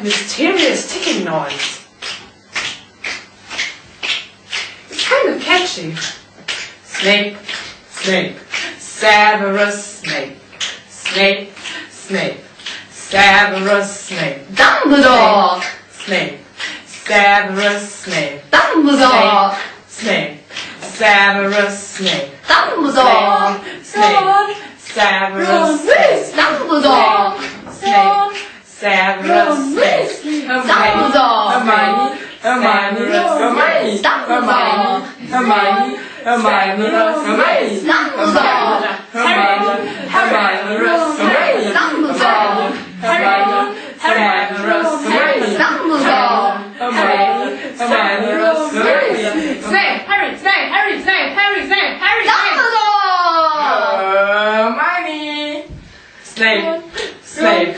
mysterious ticking noise. It's kind of catchy. Snape, Snape, Severus Snape. Snape, Snape, Severus Snape. Dumbledore! Snape, Severus Snape. Dumbledore! Snape, Severus Snape. Dumbledore! Snape, Severus Snape. Dumbledore! Snape, Severus Snape. Dumbledore! Hermione, Hermione, Hermione, Dumbledore! Hermione, Hermione, Hermione, Dumbledore! Hermione, Hermione, Hermione, Dumbledore! Hermione, Hermione, Hermione, Dumbledore! Hermione, Hermione, Hermione. Snape, Harry, Snape, Harry, Snape, Harry, Snape, Harry, Snape. Dumbledore! Hermione, Snape, Snape,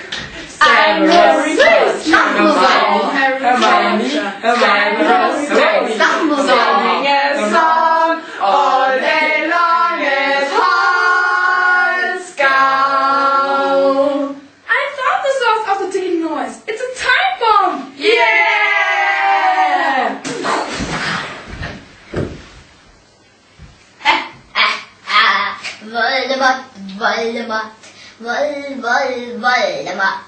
Dumbledore! Hermione, Hermione, Hermione, Dumbledore! singing a song all day long at Hogwarts. I found the source of the ticking noise. It's a time bomb. Yeah! Voldemort, Voldemort, Voldemort.